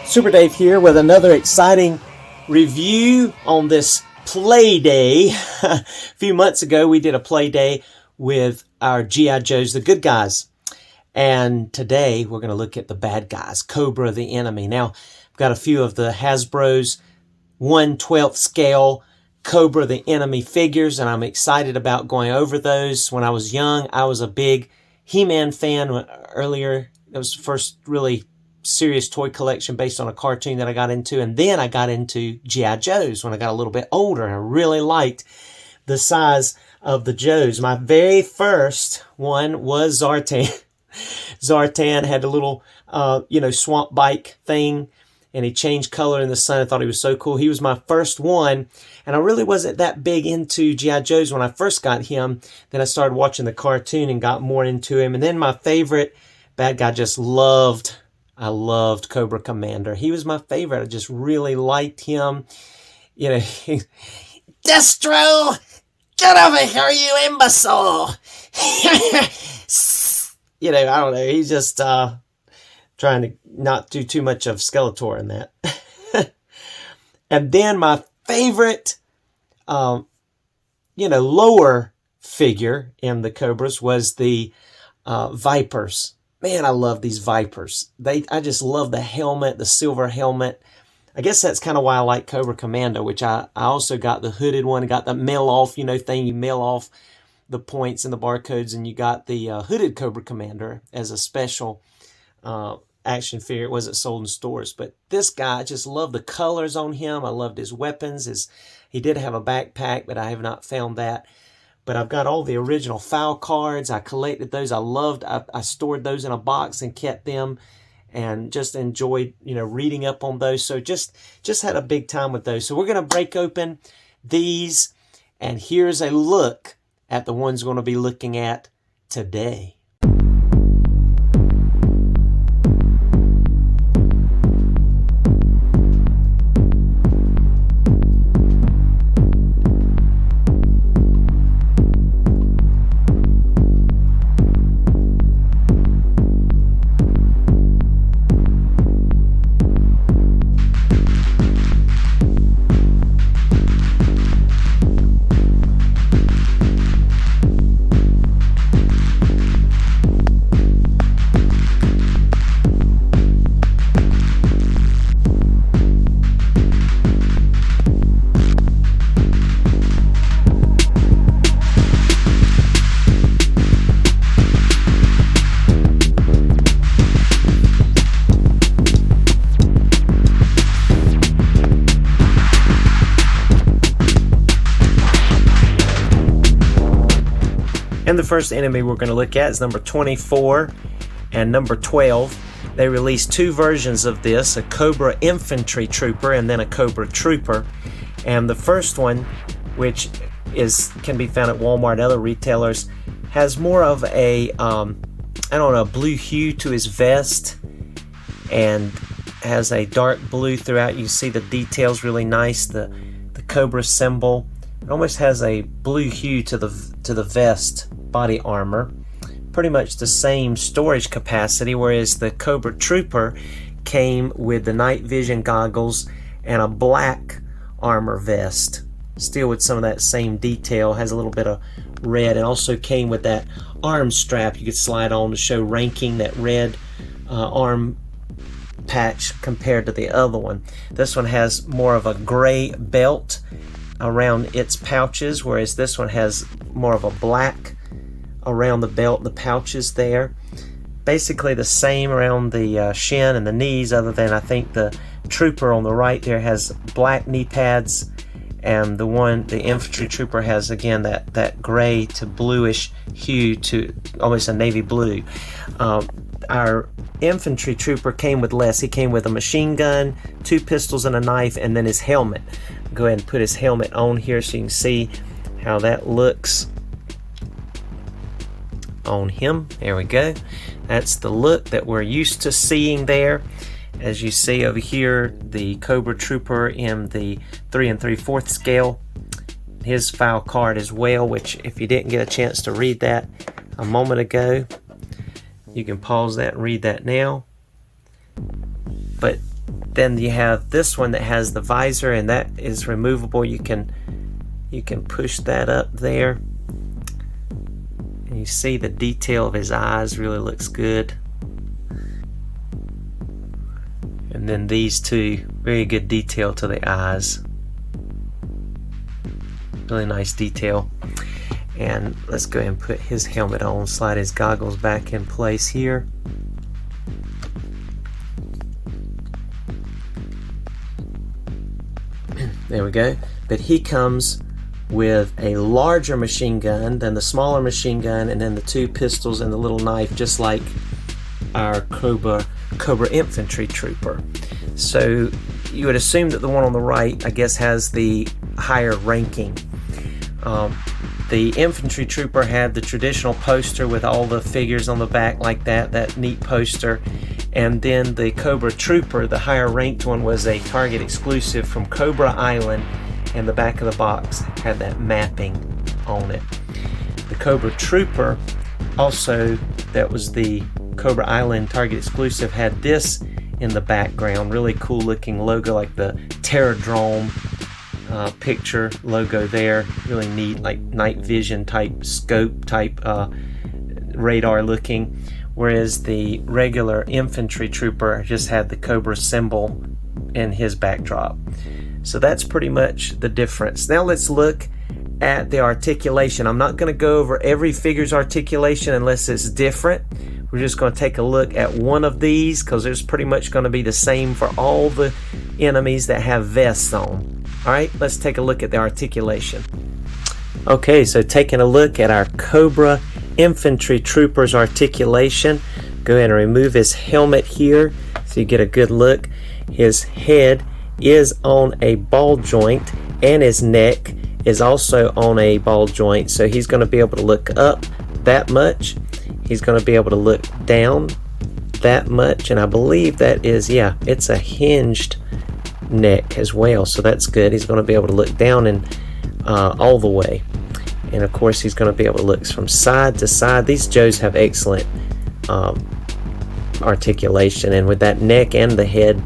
Super Dave here with another exciting review on this play day. A few months ago we did a play day with our G.I. Joes, the good guys. And today we're going to look at the bad guys, Cobra the enemy. Now, I've got a few of the Hasbro's 1/12 scale Cobra the enemy figures, and I'm excited about going over those. When I was young, I was a big He-Man fan. Earlier, it was the first really serious toy collection based on a cartoon that I got into, and then I got into G.I. Joes when I got a little bit older, and I really liked the size of the Joes. My very first one was Zartan. Zartan had a little swamp bike thing, and he changed color in the sun. I thought he was so cool. He was my first one, and I really wasn't that big into G.I. Joes when I first got him. Then I started watching the cartoon and got more into him. And then my favorite bad guy, I loved Cobra Commander. He was my favorite. I just really liked him. You know, Destro, get over here, you imbecile. I don't know. He's just trying to not do too much of Skeletor in that. And then my favorite, lower figure in the Cobras was the Vipers. Man, I love these Vipers. I just love the helmet, the silver helmet. I guess that's kind of why I like Cobra Commando, which I also got the hooded one. I got the mail off, thing you mail off the points and the barcodes, and you got the hooded Cobra Commander as a special action figure. It wasn't sold in stores, but this guy, I just love the colors on him. I loved his weapons. He did have a backpack, but I have not found that. But I've got all the original FireFly cards. I collected those. I stored those in a box and kept them, and just enjoyed, reading up on those. So just had a big time with those. So we're going to break open these, and here's a look at the ones we're going to be looking at today. And the first enemy we're going to look at is number 24 and number 12. They released two versions of this, a Cobra Infantry Trooper and then a Cobra Trooper. And the first one, which can be found at Walmart and other retailers, has more of a, blue hue to his vest, and has a dark blue throughout. You see the details really nice, the Cobra symbol. It almost has a blue hue to the vest body armor. Pretty much the same storage capacity, whereas the Cobra Trooper came with the night vision goggles and a black armor vest. Still with some of that same detail, has a little bit of red, and also came with that arm strap you could slide on to show ranking, that red arm patch compared to the other one. This one has more of a gray belt around its pouches, whereas this one has more of a black around the belt, the pouches there. Basically the same around the shin and the knees, other than I think the Trooper on the right there has black knee pads, and the Infantry Trooper has, again, that gray to bluish hue to almost a navy blue. Our Infantry Trooper came with less. He came with a machine gun, 2 pistols, and a knife, and then his helmet. Go ahead and put his helmet on here so you can see how that looks on him. There we go. That's the look that we're used to seeing there. As you see over here, the Cobra Trooper in the 3 3/4 scale. his file card as well, which if you didn't get a chance to read that a moment ago, you can pause that and read that now. But then you have this one that has the visor, and that is removable. You can push that up there, and you see the detail of his eyes really looks good. And then these two, very good detail to the eyes. Really nice detail. And let's go ahead and put his helmet on, slide his goggles back in place here. There we go. But he comes with a larger machine gun than the smaller machine gun, and then the two pistols and the little knife, just like our Cobra Infantry Trooper. So you would assume that the one on the right, I guess, has the higher ranking. The Infantry Trooper had the traditional poster with all the figures on the back like that neat poster. And then the Cobra Trooper, the higher ranked one, was a Target exclusive from Cobra Island, and the back of the box had that mapping on it. The Cobra Trooper, also, that was the Cobra Island Target exclusive, had this in the background, really cool looking logo, like the Terradrome picture logo there, really neat, like night vision type scope type radar looking, whereas the regular Infantry Trooper just had the Cobra symbol in his backdrop. So that's pretty much the difference. Now let's look at the articulation. I'm not going to go over every figure's articulation unless it's different. We're just going to take a look at one of these, because it's pretty much going to be the same for all the enemies that have vests on. Alright, let's take a look at the articulation. Okay, so taking a look at our Cobra Infantry Trooper's articulation. Go ahead and remove his helmet here so you get a good look. His head is on a ball joint, and his neck is also on a ball joint, so he's going to be able to look up that much. He's going to be able to look down that much, and I believe that is, yeah, it's a hinged neck as well, so that's good. He's going to be able to look down and all the way, and of course he's going to be able to look from side to side. These Joes have excellent articulation, and with that neck and the head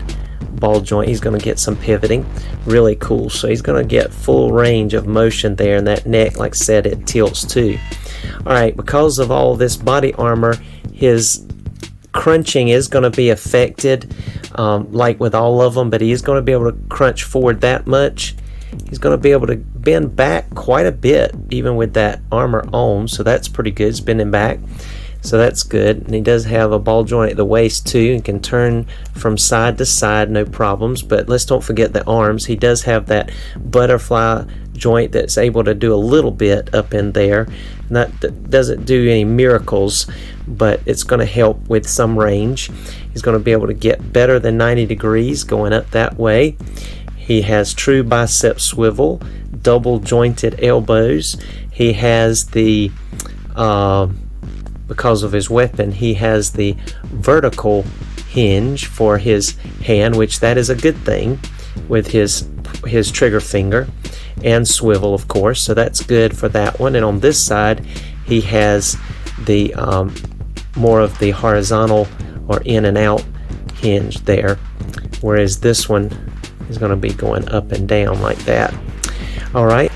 ball joint, he's going to get some pivoting, really cool. So he's going to get full range of motion there, and that neck, like I said, it tilts too. Alright, because of all this body armor, his crunching is going to be affected, like with all of them, but he is going to be able to crunch forward that much. He's going to be able to bend back quite a bit even with that armor on, so that's pretty good. It's bending back, so that's good. And he does have a ball joint at the waist too, and can turn from side to side, no problems. But let's don't forget the arms. He does have that butterfly joint that's able to do a little bit up in there. That doesn't do any miracles, but it's going to help with some range. He's going to be able to get better than 90 degrees going up that way. He has true bicep swivel, double jointed elbows. He has the because of his weapon, he has the vertical hinge for his hand, which that is a good thing with his trigger finger, and swivel, of course, so that's good for that one. And on this side, he has the more of the horizontal or in and out hinge there, whereas this one is going to be going up and down like that. All right,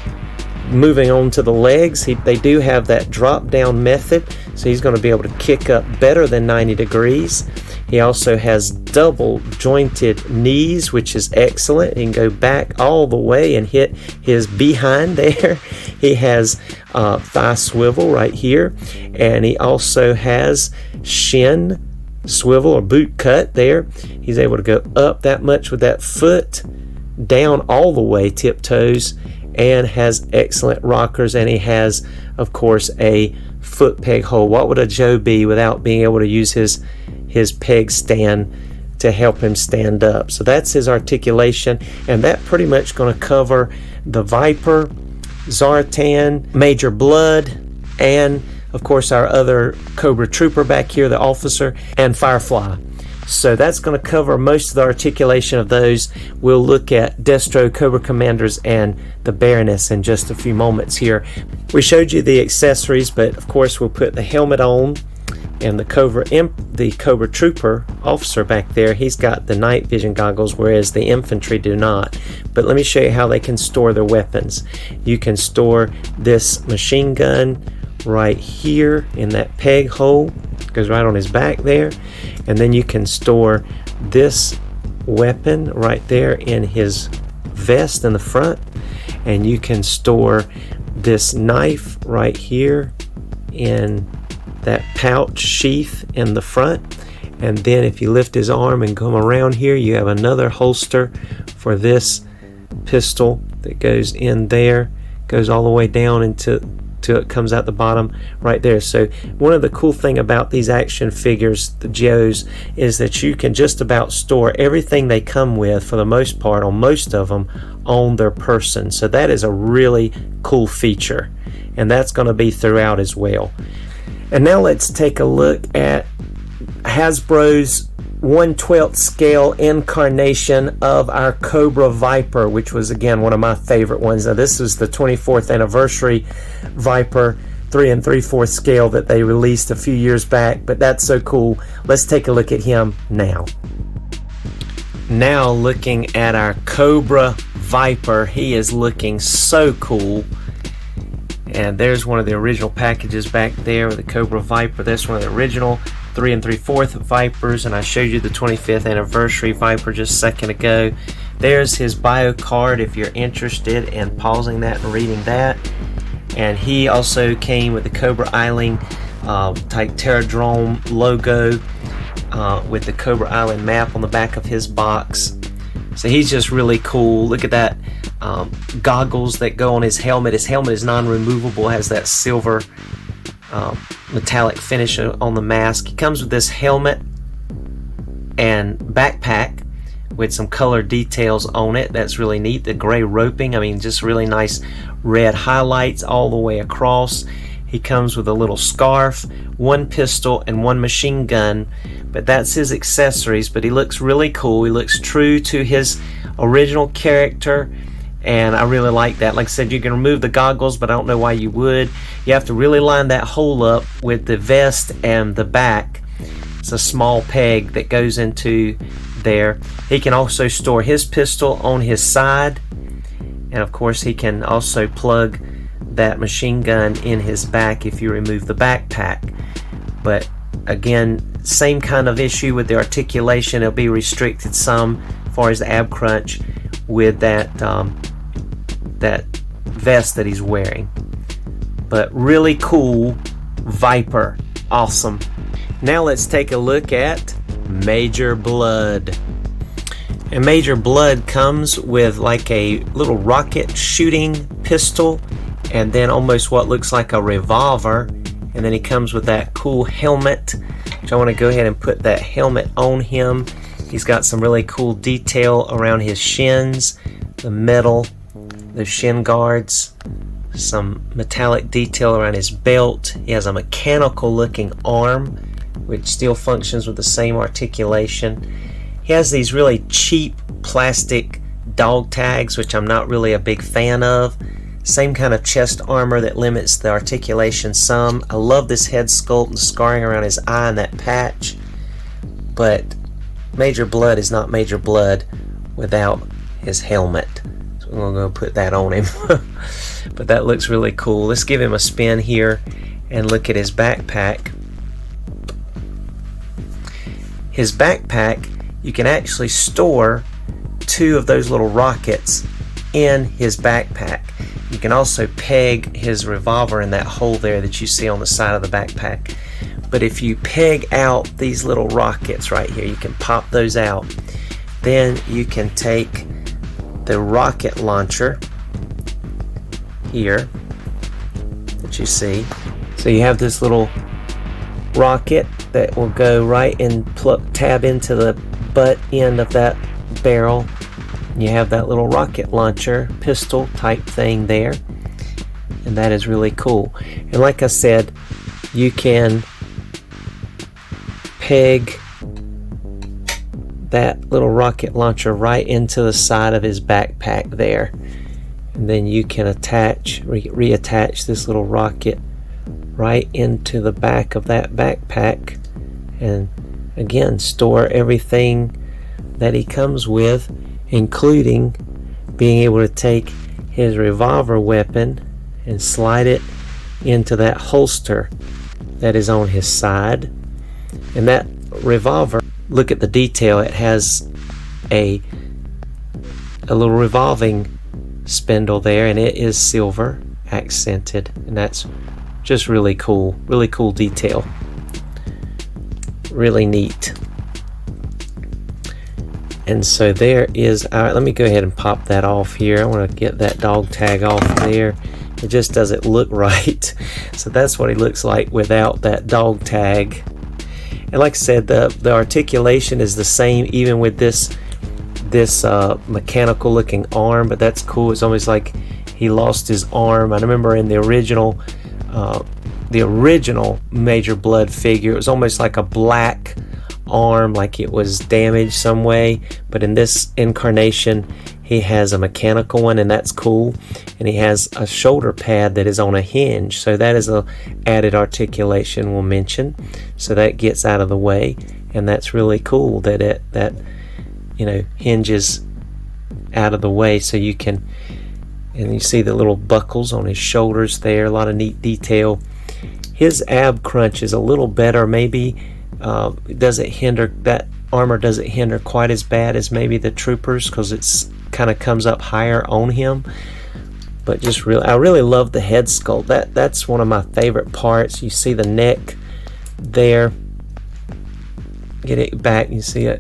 moving on to the legs, they do have that drop down method, so he's going to be able to kick up better than 90 degrees. He also has double jointed knees, which is excellent. He can go back all the way and hit his behind there. He has thigh swivel right here, and he also has shin swivel or boot cut there. He's able to go up that much with that foot, down all the way tiptoes, and has excellent rockers. And he has, of course, a foot peg hole. What would a Joe be without being able to use his peg stand to help him stand up? So that's his articulation, and that pretty much going to cover the Viper, Zartan, Major Blood, and of course our other Cobra Trooper back here, the officer, and Firefly. So that's going to cover most of the articulation of those. We'll look at Destro, Cobra Commanders, and the Baroness in just a few moments here. We showed you the accessories, but of course we'll put the helmet on. And the Cobra Trooper officer back there, he's got the night vision goggles, whereas the infantry do not. But let me show you how they can store their weapons. You can store this machine gun right here in that peg hole. It goes right on his back there. And then you can store this weapon right there in his vest in the front. And you can store this knife right here in that pouch sheath in the front. And then if you lift his arm and come around here, you have another holster for this pistol that goes in there, goes all the way down until it comes out the bottom right there. So one of the cool thing about these action figures, the Joes, is that you can just about store everything they come with, for the most part, on most of them, on their person. So that is a really cool feature, and that's going to be throughout as well. And now let's take a look at Hasbro's 1/12 scale incarnation of our Cobra Viper, which was again one of my favorite ones. Now this is the 24th anniversary Viper 3 3/4 scale that they released a few years back, but that's so cool. Let's take a look at him now. Now looking at our Cobra Viper, he is looking so cool. And there's one of the original packages back there with the Cobra Viper. That's one of the original 3 3/4 Vipers, and I showed you the 25th anniversary Viper just a second ago. There's his bio card if you're interested in pausing that and reading that. And he also came with the Cobra Island type Terradrome logo with the Cobra Island map on the back of his box. So he's just really cool. Look at that goggles that go on his helmet. His helmet is non-removable, has that silver metallic finish on the mask. He comes with this helmet and backpack with some color details on it. That's really neat. The gray roping, I mean, just really nice red highlights all the way across. He comes with a little scarf, one pistol, and one machine gun. But that's his accessories. But he looks really cool. He looks true to his original character, and I really like that. Like I said, you can remove the goggles, but I don't know why you would. You have to really line that hole up with the vest and the back. It's a small peg that goes into there. He can also store his pistol on his side, and of course he can also plug that machine gun in his back if you remove the backpack. But again, same kind of issue with the articulation. It'll be restricted some as far as the ab crunch with that that vest that he's wearing. But really cool Viper, awesome. Now let's take a look at Major Blood. And Major Blood comes with like a little rocket shooting pistol, and then almost what looks like a revolver. And then he comes with that cool helmet, which I want to go ahead and put that helmet on him. He's got some really cool detail around his shins, the metal, the shin guards, some metallic detail around his belt. He has a mechanical looking arm, which still functions with the same articulation. He has these really cheap plastic dog tags, which I'm not really a big fan of. Same kind of chest armor that limits the articulation some. I love this head sculpt and the scarring around his eye and that patch. But Major Blood is not Major Blood without his helmet. So we're going to go put that on him. But that looks really cool. Let's give him a spin here and look at his backpack. His backpack, you can actually store 2 of those little rockets in his backpack. You can also peg his revolver in that hole there that you see on the side of the backpack. But if you peg out these little rockets right here, you can pop those out. Then you can take the rocket launcher here that you see. So you have this little rocket that will go right and tab into the butt end of that barrel. You have that little rocket launcher pistol type thing there, and that is really cool. And like I said, you can peg that little rocket launcher right into the side of his backpack there. And then you can attach, reattach this little rocket right into the back of that backpack, and again store everything that he comes with, including being able to take his revolver weapon and slide it into that holster that is on his side. And that revolver, look at the detail, it has a little revolving spindle there, and it is silver accented, and that's just really cool detail, really neat. And so there is our, let me go ahead and pop that off here. I want to get that dog tag off there. It just doesn't look right. So that's what he looks like without that dog tag. And like I said, the articulation is the same even with this mechanical looking arm, but that's cool. It's almost like he lost his arm. I remember in the original Major Blood figure, it was almost like a black arm, like it was damaged some way, but in this incarnation he has a mechanical one, and that's cool. And he has a shoulder pad that is on a hinge, so that is a added articulation we'll mention, so that gets out of the way. And that's really cool that it hinges out of the way, so you can, and you see the little buckles on his shoulders there, a lot of neat detail. His ab crunch is a little better, maybe doesn't hinder, that armor doesn't hinder quite as bad as maybe the troopers, because it's kind of comes up higher on him. But just I really love the head sculpt. That's one of my favorite parts. You see the neck there, get it back, you see a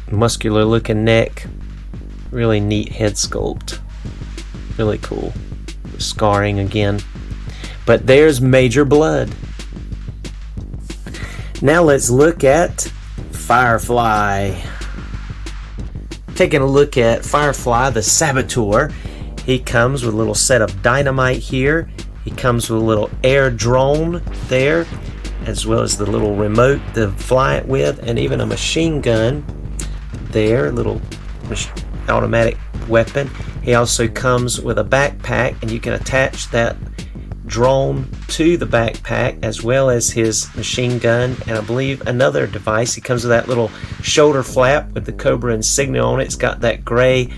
muscular looking neck, really neat head sculpt, really cool. Scarring again, but there's Major Blood. Now let's look at FireFly. Taking a look at FireFly the Saboteur, he comes with a little set of dynamite here. He comes with a little air drone there, as well as the little remote to fly it with, and even a machine gun there, little automatic weapon. He also comes with a backpack, and you can attach that drone to the backpack, as well as his machine gun, and I believe another device. He comes with that little shoulder flap with the Cobra insignia on it. It's got that gray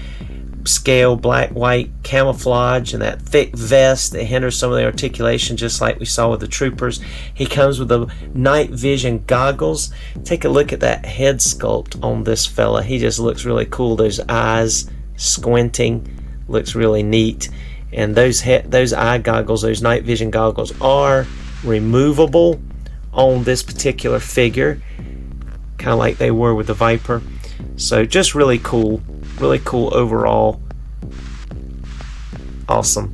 scale black white camouflage and that thick vest that hinders some of the articulation, just like we saw with the troopers. He comes with the night vision goggles. Take a look at that head sculpt on this fella. He just looks really cool. Those eyes squinting looks really neat. And those eye goggles, those night vision goggles, are removable on this particular figure, kind of like they were with the Viper. So just really cool overall. Awesome.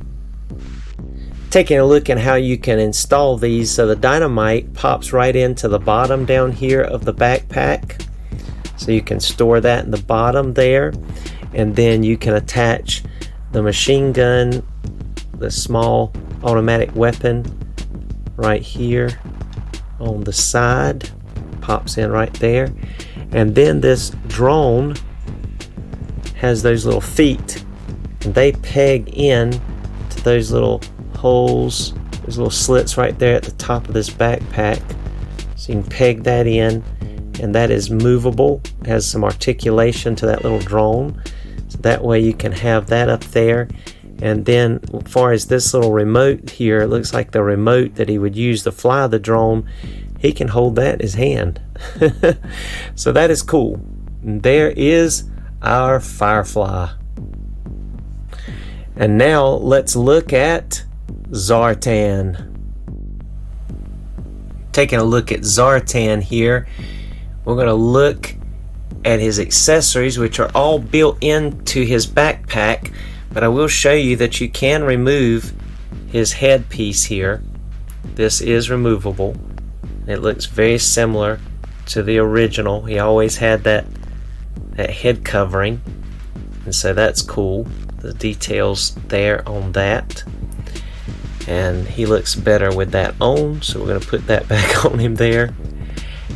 Taking a look at how you can install these. So the dynamite pops right into the bottom down here of the backpack, so you can store that in the bottom there, and then you can attach the machine gun, the small automatic weapon, right here on the side, pops in right there. And then this drone has those little feet, and they peg in to those little holes, those little slits right there at the top of this backpack. So you can peg that in, and that is movable, has some articulation to that little drone. So that way you can have that up there. And then as far as this little remote here, it looks like the remote that he would use to fly the drone. He can hold that in his hand. So that is cool. And there is our FireFly. And now let's look at Zartan. Taking a look at Zartan here, we're going to look at his accessories, which are all built into his backpack, but I will show you that you can remove his headpiece here. This is removable. It looks very similar to the original. He always had that head covering, and so that's cool. The details there on that, and he looks better with that on, so we're going to put that back on him there.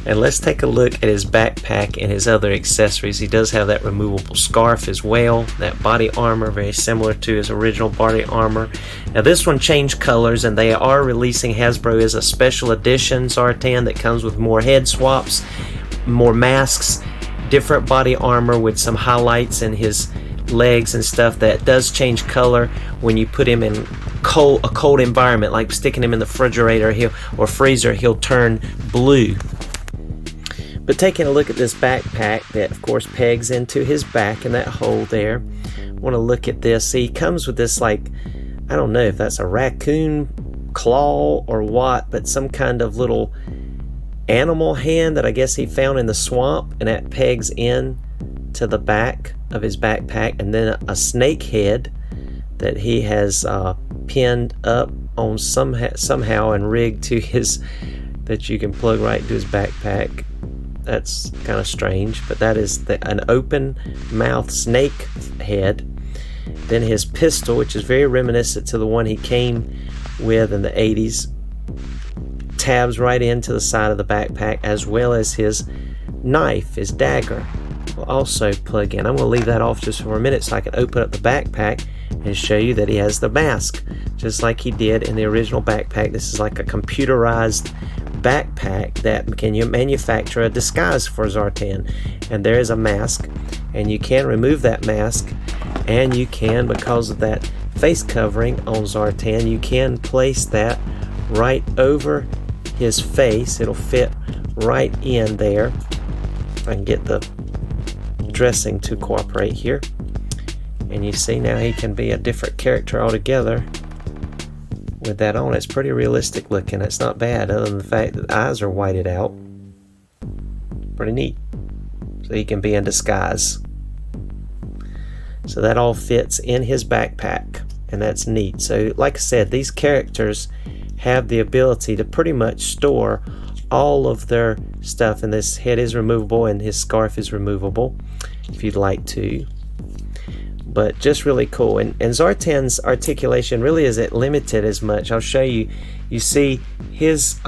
And let's take a look at his backpack and his other accessories. He does have that removable scarf as well, that body armor, very similar to his original body armor. Now this one changed colors, and they are releasing, Hasbro is a special edition Zartan that comes with more head swaps, more masks, different body armor with some highlights in his legs and stuff that does change color when you put him in a cold environment, like sticking him in the refrigerator or freezer. He'll turn blue. But taking a look at this backpack that of course pegs into his back and that hole there, I want to look at this. See, he comes with this, like, I don't know if that's a raccoon claw or what, but some kind of little animal hand that I guess he found in the swamp, and that pegs in to the back of his backpack, and then a snake head that he has pinned up on somehow and rigged to his, that you can plug right into his backpack. That's kind of strange, but that is an open mouth snake head. Then his pistol, which is very reminiscent to the one he came with in the 80s, tabs right into the side of the backpack, as well as his knife, his dagger, will also plug in. I'm going to leave that off just for a minute so I can open up the backpack and show you that he has the mask, just like he did in the original backpack. This is like a computerized backpack that can manufacture a disguise for Zartan, and there is a mask, and you can remove that mask, and you can, because of that face covering on Zartan, you can place that right over his face. It'll fit right in there. If I can get the dressing to cooperate here, and you see now he can be a different character altogether with that on. It's pretty realistic looking. It's not bad, other than the fact that the eyes are whited out. Pretty neat. So he can be in disguise. So that all fits in his backpack, and that's neat. So like I said, these characters have the ability to pretty much store all of their stuff, and this head is removable and his scarf is removable if you'd like to. But just really cool. And Zartan's articulation really isn't limited as much. I'll show you. You see his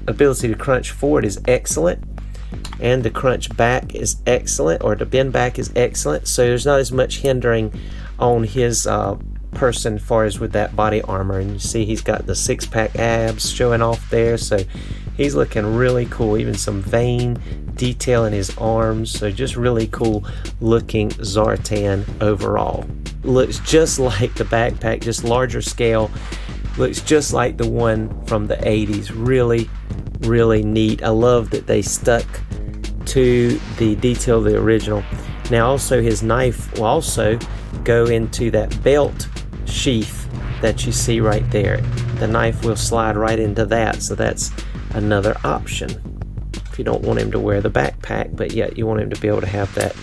ability to crunch forward is excellent, and the crunch back is excellent, or the bend back is excellent. So there's not as much hindering on his person as far as with that body armor. And you see he's got the six-pack abs showing off there, so he's looking really cool. Even some vein detail in his arms. So just really cool looking Zartan overall. Looks just like the backpack, just larger scale. Looks just like the one from the 80s. Really, really neat. I love that they stuck to the detail of the original. Now also his knife will also go into that belt sheath that you see right there. The knife will slide right into that, so that's another option if you don't want him to wear the backpack, but yet you want him to be able to have that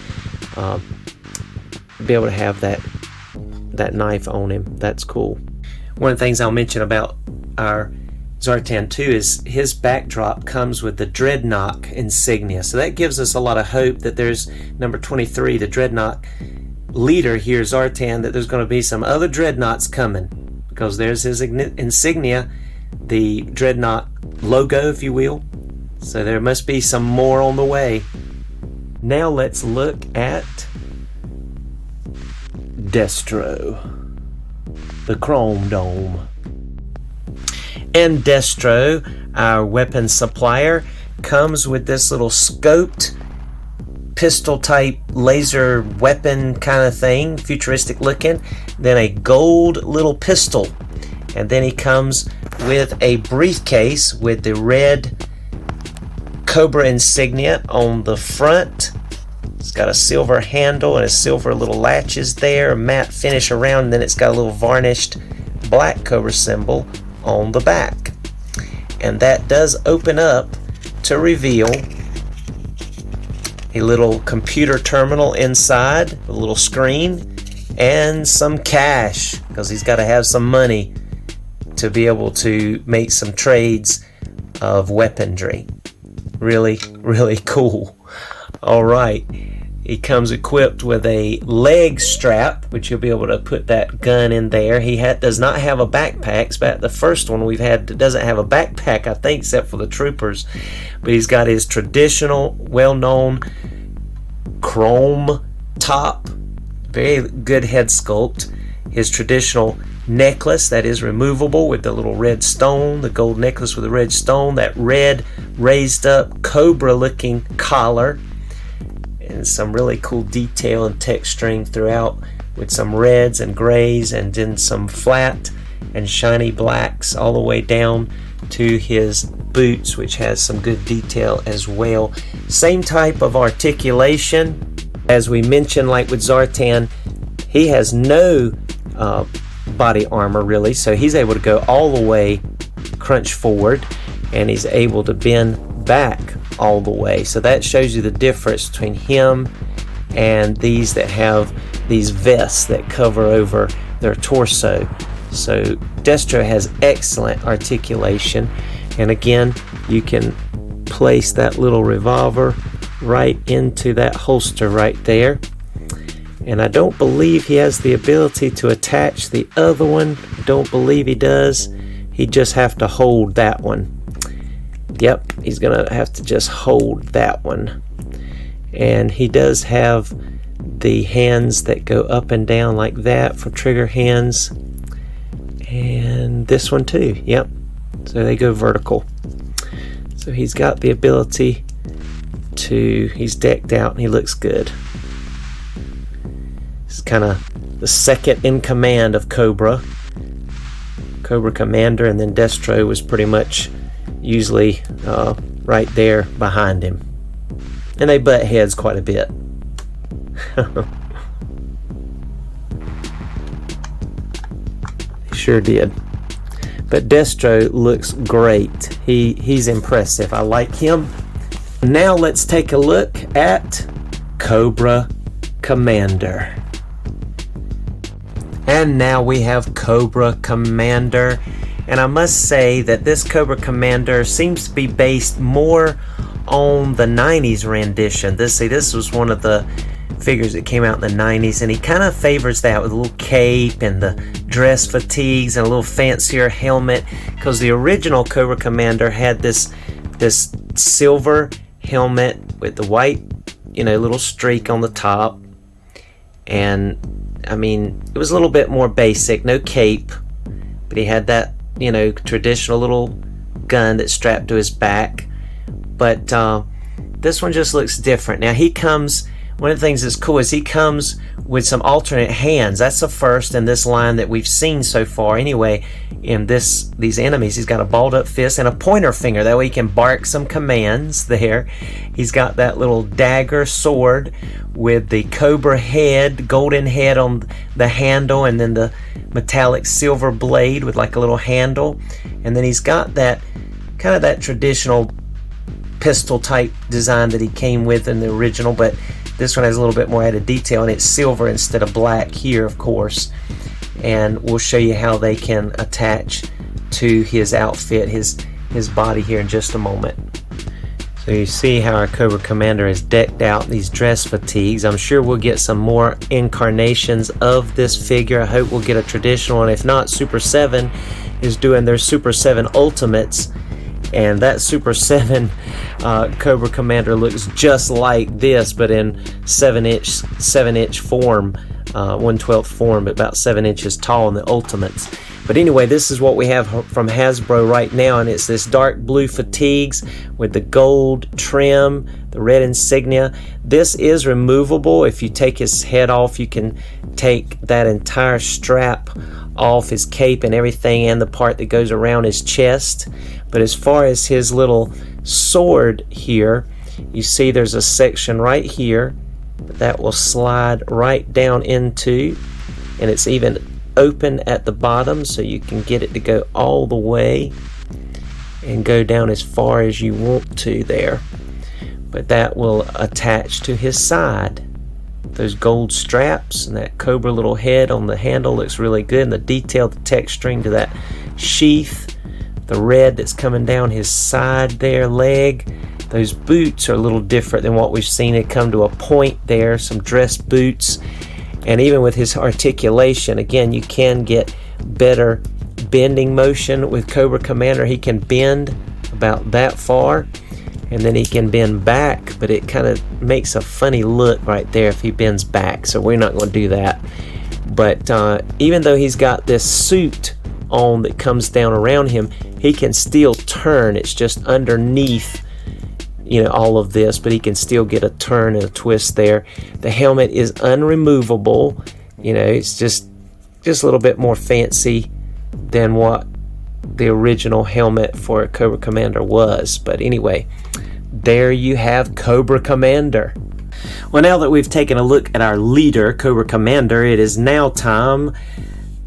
that knife on him. That's cool. One of the things I'll mention about our Zartan 2 is his backdrop comes with the Dreadknox insignia, so that gives us a lot of hope that there's number 23, the Dreadknox leader here, Zartan, that there's going to be some other Dreadknox coming, because there's his insignia, the Dreadknox logo, if you will. So there must be some more on the way. Now let's look at Destro, the Chrome Dome. And Destro, our weapon supplier, comes with this little scoped pistol type laser weapon kind of thing, futuristic looking, then a gold little pistol, and then he comes with a briefcase with the red Cobra insignia on the front. It's got a silver handle and a silver little latches there, a matte finish around, and then it's got a little varnished black Cobra symbol on the back. And that does open up to reveal a little computer terminal inside, a little screen, and some cash, because he's got to have some money to be able to make some trades of weaponry. Really, really cool. All right. He comes equipped with a leg strap, which you'll be able to put that gun in there. He does not have a backpack. The first one we've had doesn't have a backpack, I think, except for the troopers. But he's got his traditional, well-known chrome top, very good head sculpt. His traditional necklace that is removable with the little red stone, the gold necklace with the red stone, that red raised up Cobra looking collar, and some really cool detail and texturing throughout with some reds and grays and then some flat and shiny blacks all the way down to his boots, which has some good detail as well. Same type of articulation as we mentioned, like with Zartan. He has no body armor really, so he's able to go all the way crunch forward, and he's able to bend back all the way. So that shows you the difference between him and these that have these vests that cover over their torso. So Destro has excellent articulation, and again, you can place that little revolver right into that holster right there. And I don't believe he has the ability to attach the other one. I don't believe he does. He just have to hold that one. Yep, he's gonna have to just hold that one. And he does have the hands that go up and down like that for trigger hands. And this one too, yep. So they go vertical. So he's got the ability to, he's decked out and he looks good. This is kind of the second in command of Cobra Commander, and then Destro was pretty much usually right there behind him. And they butt heads quite a bit. He sure did. But Destro looks great. He's impressive. I like him. Now let's take a look at Cobra Commander. And now we have Cobra Commander. And I must say that this Cobra Commander seems to be based more on the 90s rendition. This was one of the figures that came out in the 90s, and he kind of favors that with a little cape and the dress fatigues and a little fancier helmet, because the original Cobra Commander had this silver helmet with the white, little streak on the top. And I mean, it was a little bit more basic, no cape, but he had that, traditional little gun that's strapped to his back. But this one just looks different. Now one of the things that's cool is he comes with some alternate hands. That's the first in this line that we've seen so far. Anyway, in these enemies, he's got a balled up fist and a pointer finger. That way he can bark some commands there. He's got that little dagger sword with the Cobra head, golden head on the handle, and then the metallic silver blade with like a little handle. And then he's got that kind of that traditional pistol type design that he came with in the original, but this one has a little bit more added detail, and it's silver instead of black here, of course. And we'll show you how they can attach to his outfit, his body here in just a moment. So you see how our Cobra Commander is decked out in these dress fatigues. I'm sure we'll get some more incarnations of this figure. I hope we'll get a traditional, and if not, Super 7 is doing their Super 7 Ultimates. And that Super 7 Cobra Commander looks just like this, but in 7-inch form, 1/12 form, but about 7 inches tall in the Ultimates. But anyway, this is what we have from Hasbro right now, and it's this dark blue fatigues with the gold trim, the red insignia. This is removable. If you take his head off, you can take that entire strap off, his cape and everything, and the part that goes around his chest. But as far as his little sword here, you see there's a section right here that will slide right down into, and it's even open at the bottom, so you can get it to go all the way and go down as far as you want to there. But that will attach to his side. Those gold straps and that Cobra little head on the handle looks really good, and the detail, the texturing to that sheath, the red that's coming down his side there, leg, Those boots are a little different than what we've seen. It come to a point there, some dress boots. And even with his articulation, again, you can get better bending motion with Cobra Commander. He can bend about that far, and then he can bend back, but it kind of makes a funny look right there if he bends back, so we're not going to do that. But even though he's got this suit on that comes down around him, he can still turn. It's just underneath, you know, all of this, but he can still get a turn and a twist there. The helmet is unremovable. You know, it's just a little bit more fancy than what the original helmet for Cobra Commander was. But anyway, there you have Cobra Commander. Well, now that we've taken a look at our leader, Cobra Commander, it is now time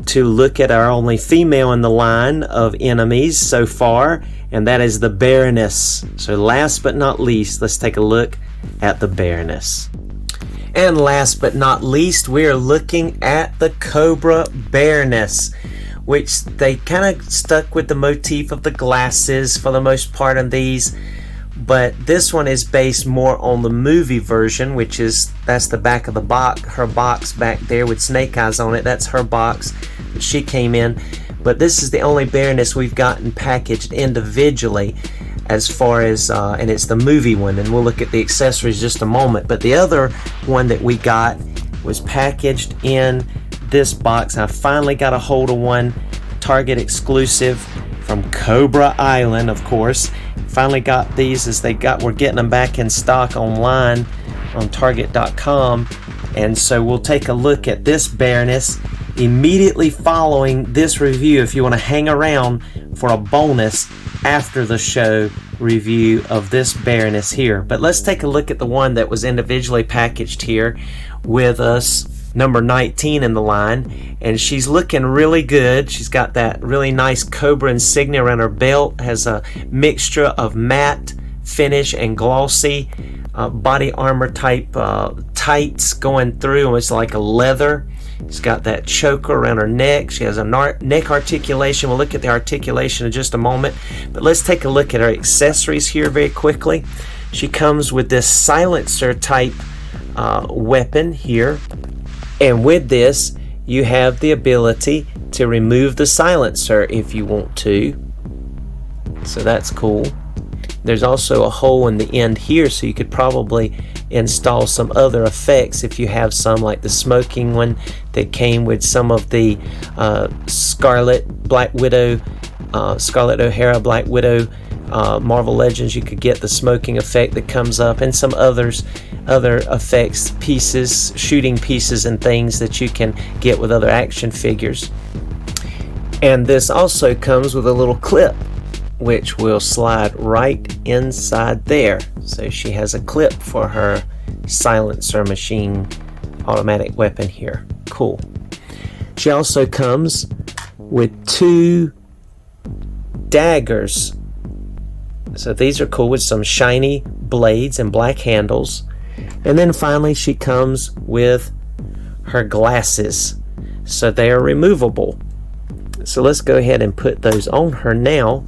to look at our only female in the line of enemies so far, and that is the Baroness. So last but not least, let's take a look at the Baroness. And last but not least, we're looking at the Cobra Baroness, which they kind of stuck with the motif of the glasses for the most part on these, but this one is based more on the movie version, which is, that's the back of the box, her box back there with snake eyes on it. That's her box that she came in. But this is the only Baroness we've gotten packaged individually as far as, and it's the movie one, and we'll look at the accessories just a moment. But the other one that we got was packaged in this box. I finally got a hold of one, Target exclusive from Cobra Island, of course. Finally got these as we're getting them back in stock online on Target.com. And so we'll take a look at this Baroness immediately following this review if you want to hang around for a bonus after the show review of this Baroness here. But let's take a look at the one that was individually packaged here with us, number 19 in the line, and she's looking really good. She's got that really nice Cobra insignia around her belt, has a mixture of matte finish and glossy body armor type tights going through. It's like a leather. She's got that choker around her neck. She has a neck articulation. We'll look at the articulation in just a moment, but let's take a look at her accessories here very quickly. She comes with this silencer type weapon here, and with this you have the ability to remove the silencer if you want to, so that's cool. There's also a hole in the end here, so you could probably install some other effects if you have some, like the smoking one that came with some of the Scarlet O'Hara Black Widow Marvel Legends. You could get the smoking effect that comes up, and some other effects pieces, shooting pieces and things that you can get with other action figures. And this also comes with a little clip which will slide right inside there. So she has a clip for her silencer machine automatic weapon here. Cool. She also comes with 2 daggers. So these are cool with some shiny blades and black handles. And then finally she comes with her glasses. So they are removable. So let's go ahead and put those on her now.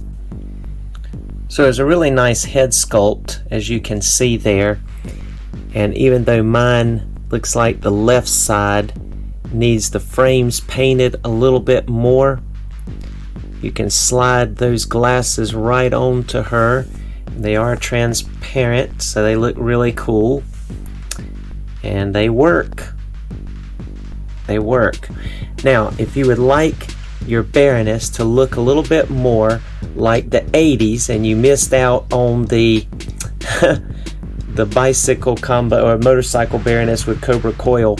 So there's a really nice head sculpt, as you can see there. And even though mine looks like the left side needs the frames painted a little bit more, you can slide those glasses right onto her. They are transparent, so they look really cool. And they work. They work. Now, if you would like your Baroness to look a little bit more like the 80s and you missed out on the the bicycle combo or motorcycle Baroness with Cobra COIL,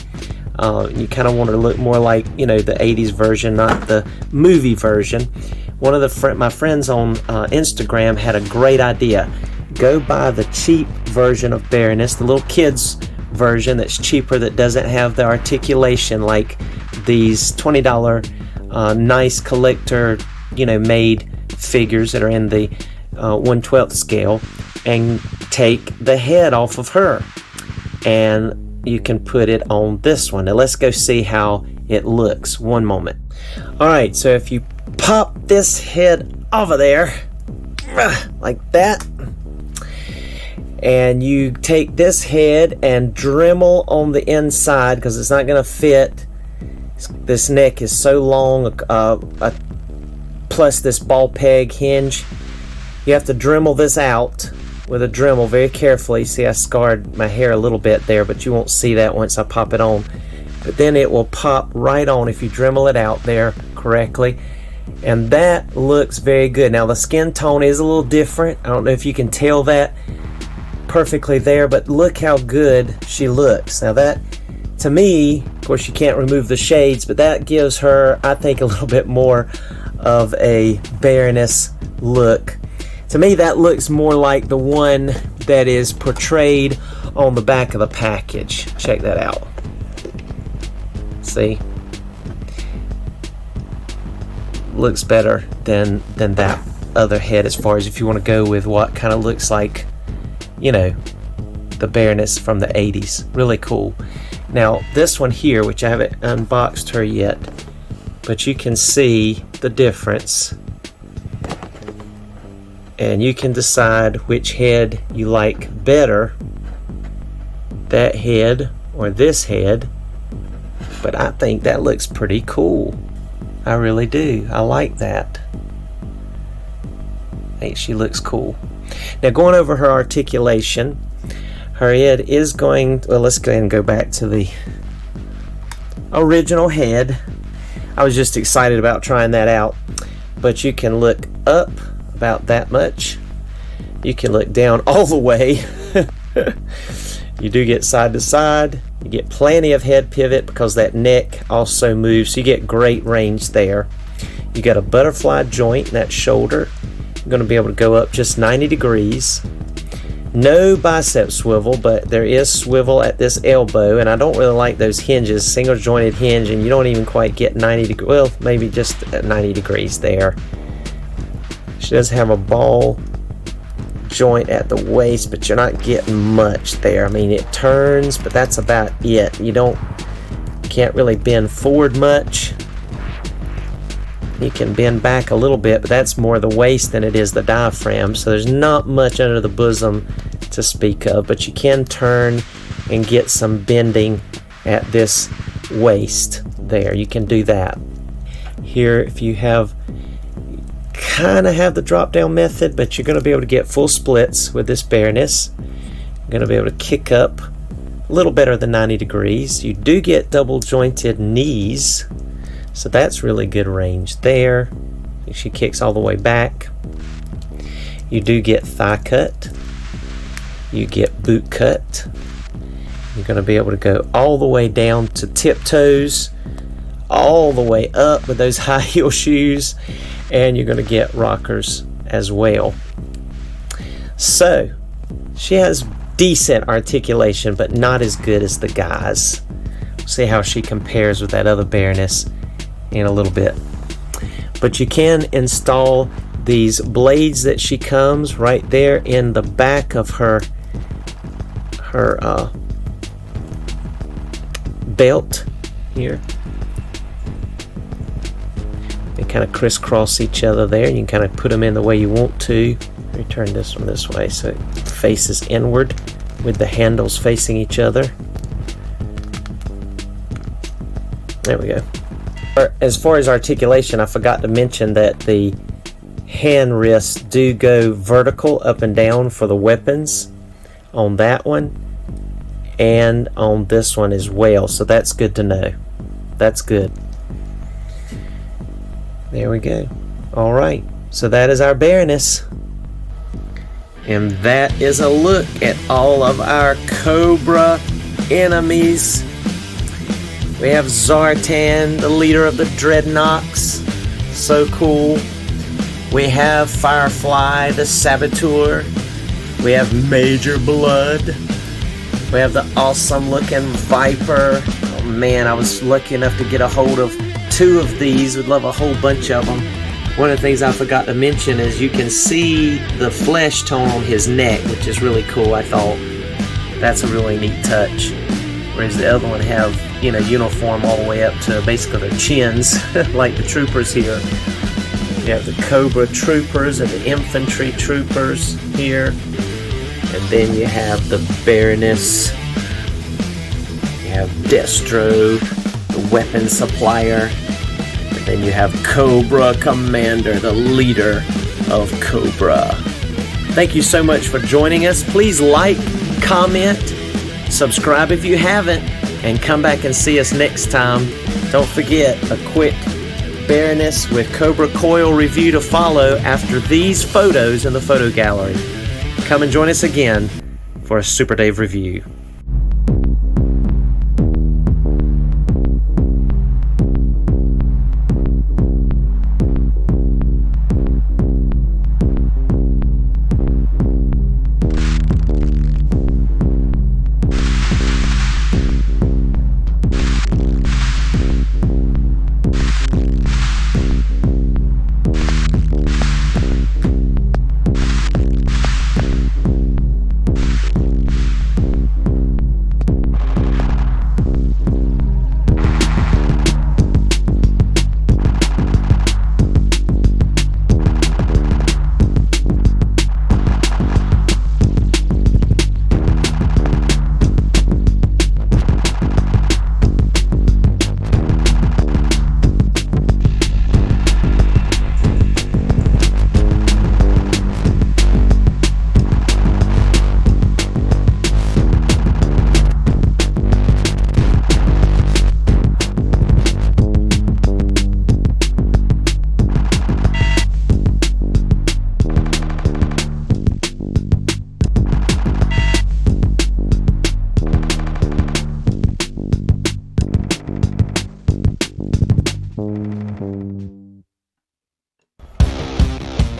you kind of want to look more like, you know, the 80s version, not the movie version. One of my friends on Instagram had a great idea. Go buy the cheap version of Baroness, the little kids version that's cheaper, that doesn't have the articulation like these $20 nice collector, you know, made figures that are in the 1/12 scale, and take the head off of her and you can put it on this one. Now let's go see how it looks. One moment. Alright, so if you pop this head over there like that, and you take this head and Dremel on the inside because it's not going to fit. This neck is so long, plus this ball peg hinge. You have to Dremel this out with a Dremel very carefully. See, I scarred my hair a little bit there, but you won't see that once I pop it on. But then it will pop right on if you Dremel it out there correctly. And that looks very good. Now the skin tone is a little different. I don't know if you can tell that perfectly there, but look how good she looks. Now that, to me, of course you can't remove the shades, but that gives her, I think, a little bit more of a Baroness look. To me, that looks more like the one that is portrayed on the back of the package. Check that out. See? Looks better than that other head, as far as if you want to go with what kind of looks like, you know, the Baroness from the 80s. Really cool. Now, this one here, which I haven't unboxed her yet, but you can see the difference. And you can decide which head you like better, that head or this head. But I think that looks pretty cool. I really do. I like that. I think she looks cool. Now, going over her articulation, her head is going, well, let's go ahead and go back to the original head. I was just excited about trying that out. But you can look up about that much. You can look down all the way. You do get side to side. You get plenty of head pivot because that neck also moves, so you get great range there. You got a butterfly joint in that shoulder. You're going to be able to go up just 90 degrees. No bicep swivel, but there is swivel at this elbow, and I don't really like those hinges, single jointed hinge, and you don't even quite get 90 degrees, well, maybe just at 90 degrees there. She does have a ball joint at the waist, but you're not getting much there. I mean, it turns, but that's about it. You can't really bend forward much. You can bend back a little bit, but that's more the waist than it is the diaphragm, so there's not much under the bosom to speak of, but you can turn and get some bending at this waist there. You can do that. Here, if you kind of have the drop down method, but you're going to be able to get full splits with this Baroness. You're going to be able to kick up a little better than 90 degrees. You do get double jointed knees, so that's really good range there. She kicks all the way back. You do get thigh cut. You get boot cut. You're going to be able to go all the way down to tiptoes, all the way up with those high heel shoes, and you're going to get rockers as well. So she has decent articulation, but not as good as the guys. We'll see how she compares with that other Baroness in a little bit. But you can install these blades that she comes right there in the back of her belt here. They kind of crisscross each other there. You can kind of put them in the way you want to. Let me turn this one this way so it faces inward with the handles facing each other. There we go. As far as articulation, I forgot to mention that the hand wrists do go vertical up and down for the weapons on that one and on this one as well, so that's good to know. That's good. There we go. Alright, so that is our Baroness. And that is a look at all of our Cobra enemies. We have Zartan, the leader of the Dreadknox. So cool. We have FireFly The Saboteur. We have Major Blood. We have the awesome looking Viper. Oh man, I was lucky enough to get a hold of 2 of these. Would love a whole bunch of them. One of the things I forgot to mention is you can see the flesh tone on his neck, which is really cool. I thought that's a really neat touch. Whereas the other one have, you know, uniform all the way up to basically their chins, like the troopers here. You have the Cobra troopers and the Infantry troopers here. And then you have the Baroness. You have Destro, the weapon supplier. And then you have Cobra Commander, the leader of Cobra. Thank you so much for joining us. Please like, comment, subscribe if you haven't, and come back and see us next time. Don't forget, a quick Baroness with Cobra COIL review to follow after these photos in the photo gallery. Come and join us again for a Super Dave review.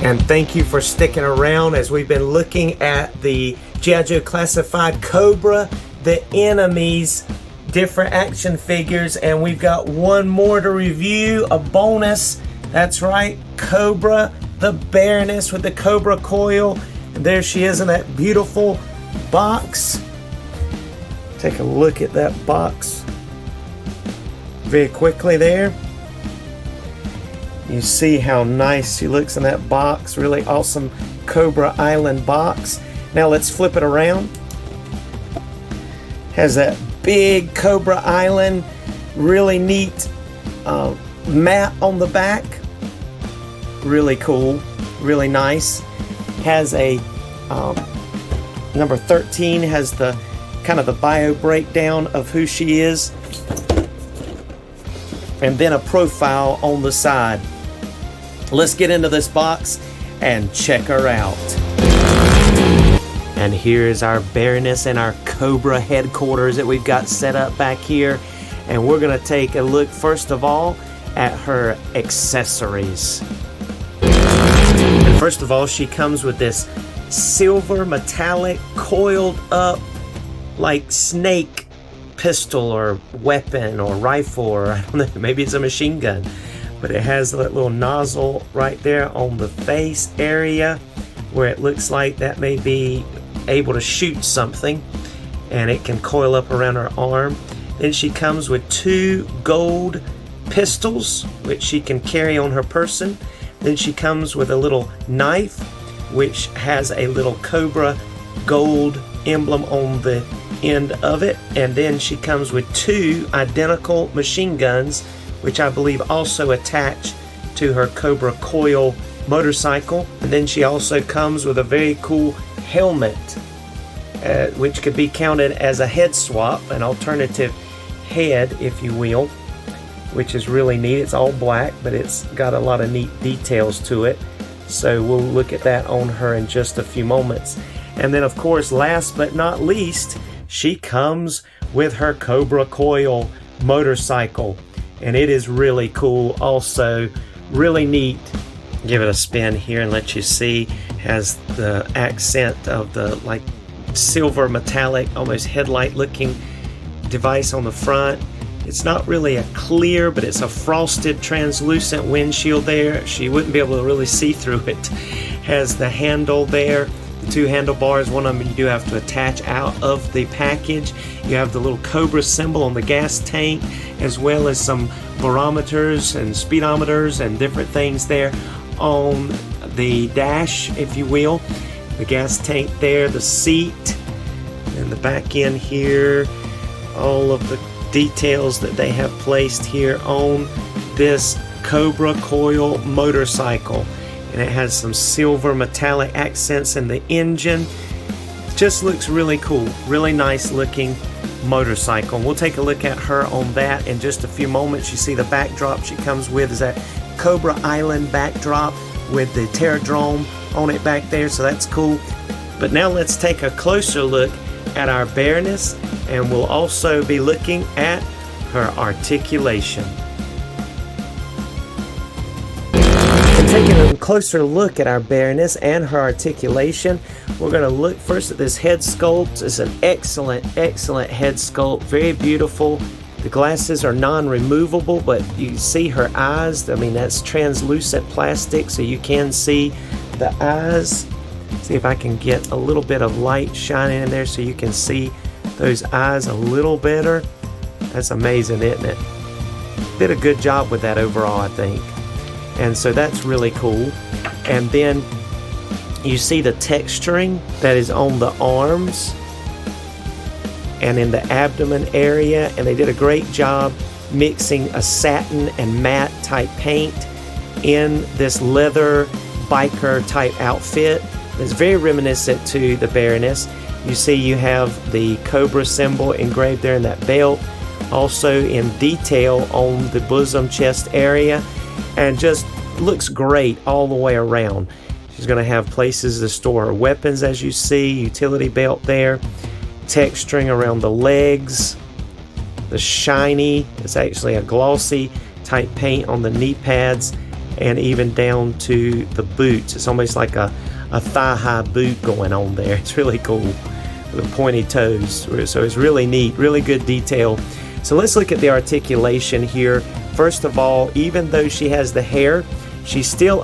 And thank you for sticking around as we've been looking at the G.I. Joe Classified Cobra, the enemies, different action figures, and we've got one more to review, a bonus. That's right, Cobra, the Baroness with the Cobra COIL. And there she is in that beautiful box. Take a look at that box very quickly there. You see how nice she looks in that box. Really awesome Cobra Island box. Now let's flip it around. Has that big Cobra Island, really neat map on the back. Really cool, really nice. Has a number 13 has the kind of the bio breakdown of who she is, and then a profile on the side. Let's get into this box and check her out. And here is our Baroness and our Cobra headquarters that we've got set up back here. And we're going to take a look first of all at her accessories. And first of all, she comes with this silver metallic coiled up like snake pistol or weapon or rifle, or I don't know, maybe it's a machine gun. But it has that little nozzle right there on the face area where it looks like that may be able to shoot something, and it can coil up around her arm. Then she comes with 2 gold pistols which she can carry on her person. Then she comes with a little knife which has a little Cobra gold emblem on the end of it. And then she comes with 2 identical machine guns which I believe also attach to her Cobra COIL motorcycle. And then she also comes with a very cool helmet, which could be counted as a head swap, an alternative head, if you will, which is really neat. It's all black, but it's got a lot of neat details to it. So we'll look at that on her in just a few moments. And then, of course, last but not least, she comes with her Cobra COIL motorcycle. And it is really cool, also really neat. Give it a spin here and let you see. Has the accent of the like silver metallic, almost headlight looking device on the front. It's not really a clear, but it's a frosted translucent windshield there. She wouldn't be able to really see through it. Has the handle there, the 2 handlebars. One of them you do have to attach out of the package. You have the little Cobra symbol on the gas tank, as well as some barometers and speedometers and different things there on the dash, if you will. the gas tank there, the seat, and the back end here, all of the details that they have placed here on this Cobra COIL motorcycle. And it has some silver metallic accents in the engine. It just looks really cool, really nice looking motorcycle. And we'll take a look at her on that in just a few moments. You see the backdrop she comes with is that Cobra Island backdrop with the Terradrome on it back there, so that's cool. But now let's take a closer look at our Baroness, and we'll also be looking at her articulation. Taking a closer look at our Baroness and her articulation, we're going to look first at this head sculpt. It's an excellent head sculpt, very beautiful. The glasses are non-removable, but you see her eyes. I mean, that's translucent plastic, so you can see the eyes. See if I can get a little bit of light shining in there so you can see those eyes a little better. That's amazing, isn't it? Did a good job with that overall, I think. And so that's really cool. And then you see the texturing that is on the arms and in the abdomen area, and they did a great job mixing a satin and matte type paint in this leather biker type outfit. It's very reminiscent to the Baroness. You see you have the Cobra symbol engraved there in that belt, also in detail on the bosom chest area, and just looks great all the way around. She's going to have places to store her weapons, as you see, utility belt there, texturing around the legs, the shiny, it's actually a glossy type paint on the knee pads, and even down to the boots. It's almost like a thigh-high boot going on there. It's really cool with pointy toes. So it's really neat, really good detail. So let's look at the articulation here. First of all, even though she has the hair, she's still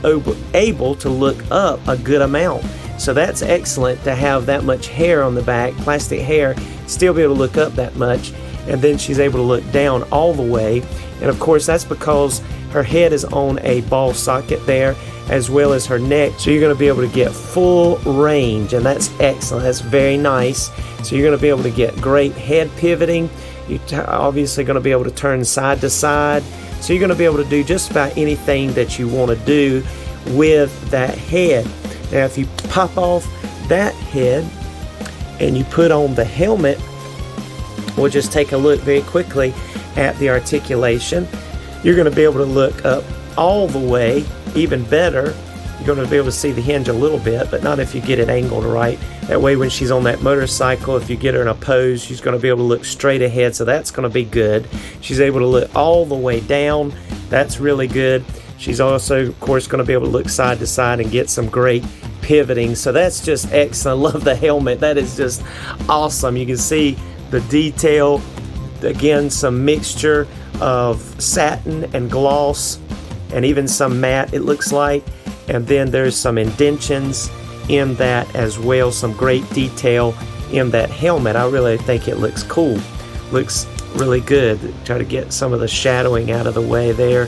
able to look up a good amount. So that's excellent to have that much hair on the back, plastic hair, still be able to look up that much. And then she's able to look down all the way. And of course, that's because her head is on a ball socket there, as well as her neck. So you're going to be able to get full range, and that's excellent. That's very nice. So you're going to be able to get great head pivoting. You're obviously going to be able to turn side to side. So you're going to be able to do just about anything that you want to do with that head. Now, if you pop off that head and you put on the helmet, we'll just take a look very quickly at the articulation. You're going to be able to look up all the way, even better. You're going to be able to see the hinge a little bit, but not if you get it angled right. That way when she's on that motorcycle, if you get her in a pose, she's going to be able to look straight ahead, so that's going to be good. She's able to look all the way down. That's really good. She's also, of course, going to be able to look side to side and get some great pivoting. So that's just excellent. I love the helmet. That is just awesome. You can see the detail. Again, some mixture of satin and gloss and even some matte, it looks like. And then there's some indentions in that as well, some great detail in that helmet. I really think it looks cool. Looks really good. Try to get some of the shadowing out of the way there.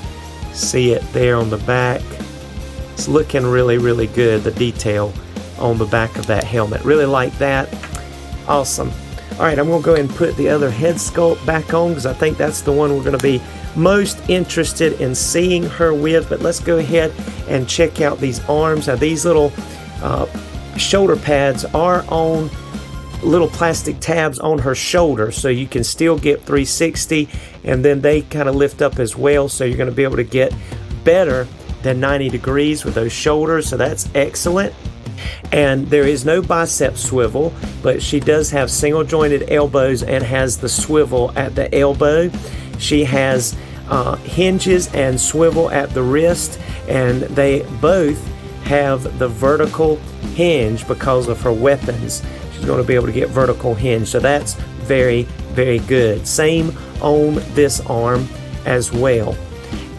See it there on the back. It's looking really, really good, the detail on the back of that helmet. Really like that. Awesome. Alright, I'm going to go ahead and put the other head sculpt back on because I think that's the one we're going to be most interested in seeing her with. But let's go ahead and check out these arms. Now, these little shoulder pads are on little plastic tabs on her shoulder, so you can still get 360, and then they kind of lift up as well, so you're going to be able to get better than 90 degrees with those shoulders, so that's excellent. And there is no bicep swivel, but she does have single jointed elbows and has the swivel at the elbow. She has hinges and swivel at the wrist, and they both have the vertical hinge because of her weapons. She's going to be able to get vertical hinge, so that's very, very good. Same on this arm as well.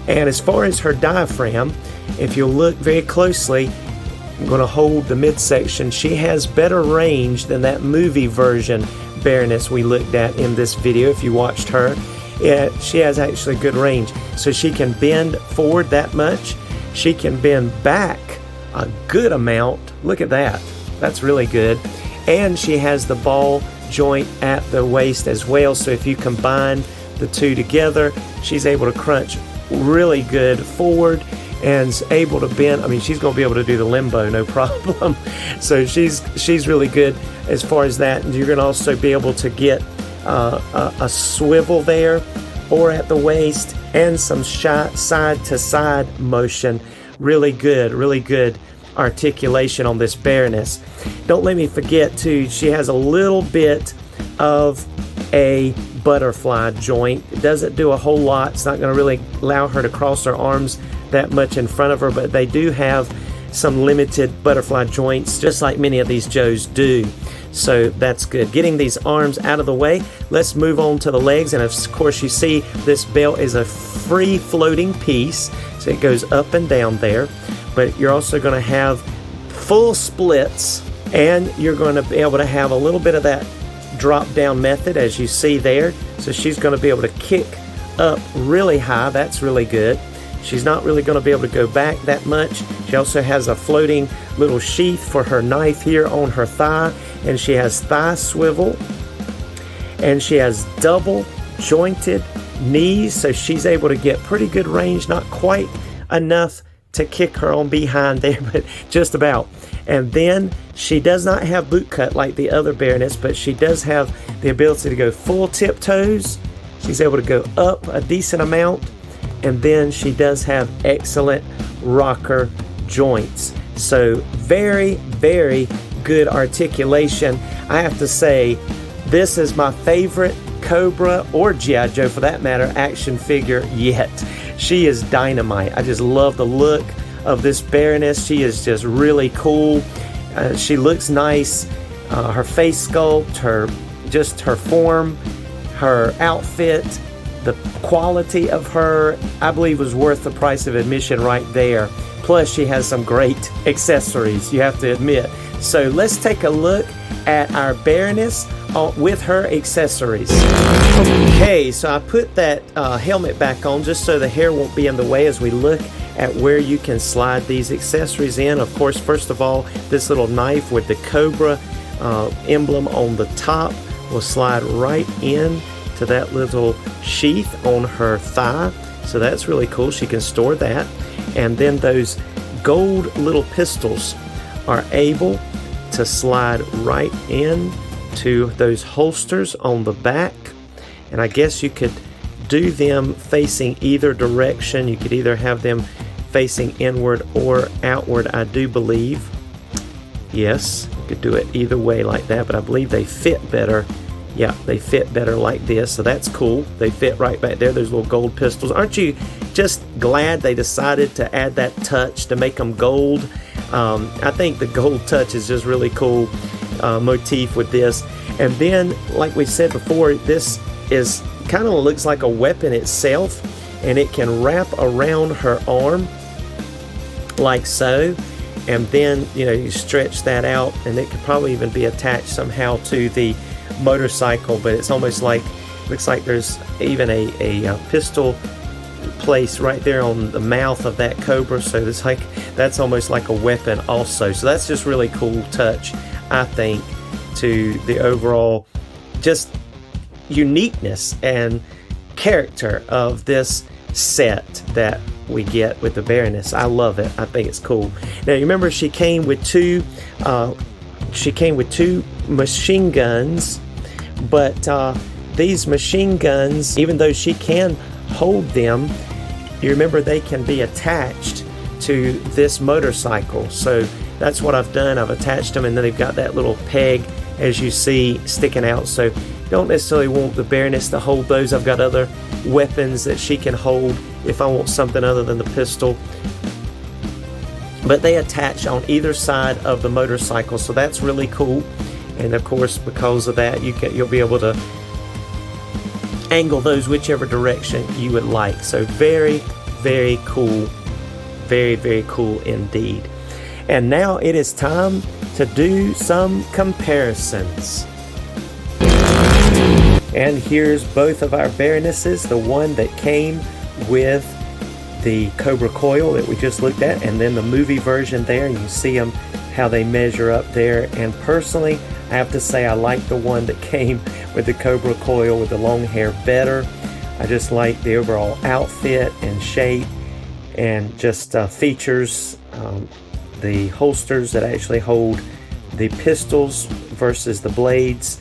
And as far as her diaphragm, if you'll look very closely, I'm going to hold the midsection. She has better range than that movie version Baroness we looked at in this video. If you watched her, she has actually good range. So she can bend forward that much. She can bend back a good amount. Look at that. That's really good. And she has the ball joint at the waist as well, so if you combine the two together, she's able to crunch really good forward and is able to bend. I mean, she's going to be able to do the limbo, no problem. So she's really good as far as that. And you're going to also be able to get a swivel there or at the waist and some side to side motion. Really good articulation on this Baroness. Don't let me forget too, she has a little bit of a butterfly joint. It doesn't do a whole lot. It's not going to really allow her to cross her arms that much in front of her, but they do have some limited butterfly joints, just like many of these Joes do. So that's good. Getting these arms out of the way, let's move on to the legs. And of course, you see this belt is a free floating piece, so it goes up and down there. But you're also going to have full splits, and you're going to be able to have a little bit of that drop down method, as you see there. So she's going to be able to kick up really high. That's really good. She's not really going to be able to go back that much. She also has a floating little sheath for her knife here on her thigh, and she has thigh swivel, and she has double jointed knees, so she's able to get pretty good range. Not quite enough to kick her on behind there, but just about. And then she does not have boot cut like the other Baroness, but she does have the ability to go full tiptoes. She's able to go up a decent amount, and then she does have excellent rocker joints. So very good articulation. I have to say, this is my favorite Cobra, or G.I. Joe for that matter, action figure yet. She is dynamite. I just love the look of this Baroness. She is just really cool. She looks nice. Her face sculpt, her form, her outfit, the quality of her, I believe, was worth the price of admission right there. Plus, she has some great accessories, you have to admit. So let's take a look at our Baroness with her accessories. Okay, so I put that helmet back on just so the hair won't be in the way as we look at where you can slide these accessories in. Of course, first of all, this little knife with the Cobra emblem on the top will slide right in to that little sheath on her thigh. So that's really cool. She can store that. And then those gold little pistols are able to slide right in to those holsters on the back. And I guess you could do them facing either direction. You could either have them facing inward or outward, I do believe. Yes, you could do it either way like that, but I believe they fit better. Yeah, they fit better like this, so that's cool. They fit right back there, those little gold pistols. Aren't you just glad they decided to add that touch to make them gold? I think the gold touch is just really cool motif with this. And then, like we said before, this is kind of looks like a weapon itself, and it can wrap around her arm like so. And then, you know, you stretch that out, and it could probably even be attached somehow to the motorcycle, but it's almost like, looks like there's even a pistol place right there on the mouth of that Cobra, so it's like that's almost like a weapon also. So that's just really cool touch, I think, to the overall just uniqueness and character of this set that we get with the Baroness. I love it. I think it's cool. Now, you remember she came with two machine guns, but these machine guns, even though she can hold them, you remember they can be attached to this motorcycle. So that's what I've done. I've attached them, and then they've got that little peg, as you see, sticking out. So don't necessarily want the Baroness to hold those. I've got other weapons that she can hold if I want something other than the pistol. But they attach on either side of the motorcycle, so that's really cool. And of course, because of that, you'll be able to angle those whichever direction you would like. So very cool. Very cool indeed. And now it is time to do some comparisons. And here's both of our Baronesses. The one that came with the Cobra COIL that we just looked at, and then the movie version there. You can see them, how they measure up there. And personally, I have to say I like the one that came with the Cobra COIL with the long hair better. I just like the overall outfit and shape, and just features, the holsters that actually hold the pistols versus the blades.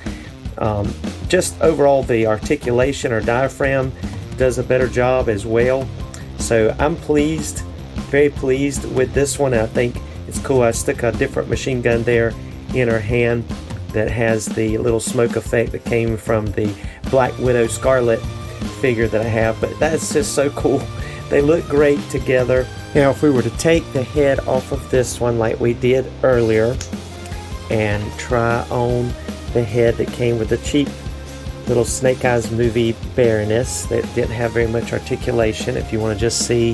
Just overall the articulation or diaphragm does a better job as well. So I'm pleased, very pleased with this one. I think it's cool. I stuck a different machine gun there in her hand that has the little smoke effect that came from the Black Widow Scarlet figure that I have, but that's just so cool. They look great together. Now if we were to take the head off of this one like we did earlier and try on the head that came with the cheap little Snake Eyes movie Baroness that didn't have very much articulation, if you want to just see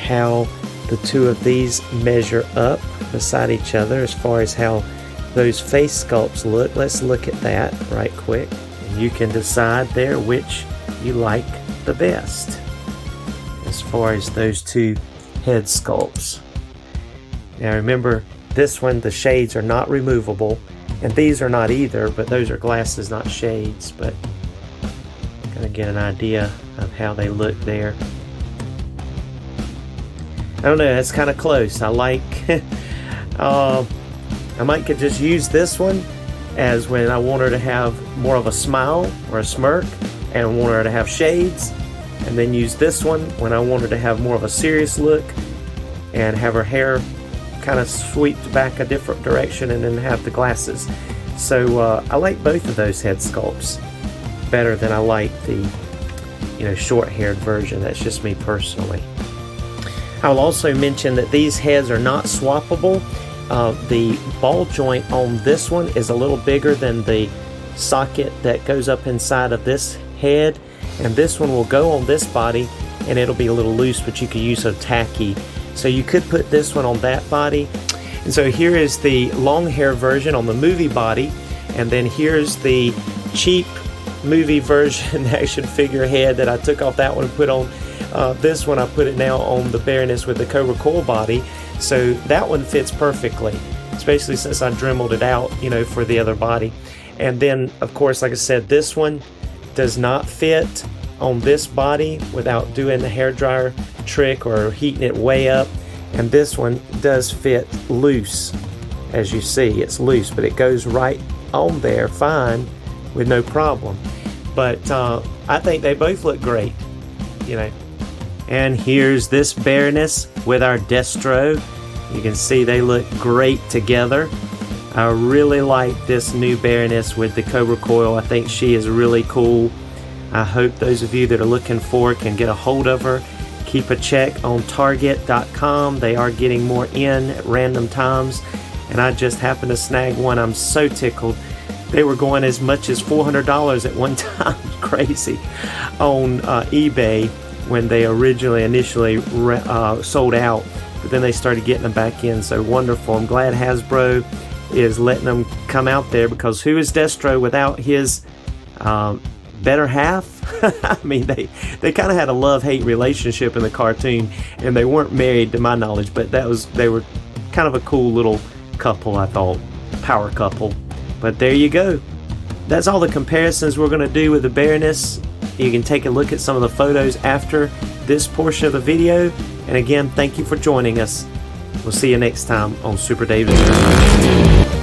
how the two of these measure up beside each other as far as how those face sculpts look, let's look at that right quick. And you can decide there which you like the best as far as those two head sculpts. Now remember, this one, the shades are not removable, and these are not either, but those are glasses, not shades. But kind of get an idea of how they look there. I don't know, that's kind of close. I like I might could just use this one as when I want her to have more of a smile or a smirk and want her to have shades, and then use this one when I want her to have more of a serious look and have her hair kind of swept back a different direction, and then have the glasses. So I like both of those head sculpts better than I like the short-haired version. That's just me personally. I will also mention that these heads are not swappable. The ball joint on this one is a little bigger than the socket that goes up inside of this head, and this one will go on this body and it'll be a little loose, but you could use a tacky. So you could put this one on that body. And so here is the long hair version on the movie body, and then here's the cheap movie version action figure head that I took off that one and put on this one. I put it now on the Baroness with the Cobra COIL body. So that one fits perfectly, especially since I dremeled it out, for the other body. And then, of course, like I said, this one does not fit on this body without doing the hairdryer trick or heating it way up. And this one does fit loose. As you see, it's loose, but it goes right on there fine with no problem. But I think they both look great, And here's this Baroness with our Destro. You can see they look great together. I really like this new Baroness with the Cobra COIL. I think she is really cool. I hope those of you that are looking for her can get a hold of her. Keep a check on Target.com. They are getting more in at random times, and I just happened to snag one. I'm so tickled. They were going as much as $400 at one time. Crazy on eBay when they initially sold out, but then they started getting them back in. So wonderful. I'm glad Hasbro is letting them come out there, because who is Destro without his better half? I mean, they kind of had a love-hate relationship in the cartoon, and they weren't married to my knowledge, but they were kind of a cool little couple, I thought. Power couple. But there you go. That's all the comparisons we're going to do with the Baroness. You can take a look at some of the photos after this portion of the video. And again, thank you for joining us. We'll see you next time on Super Dave's Journey.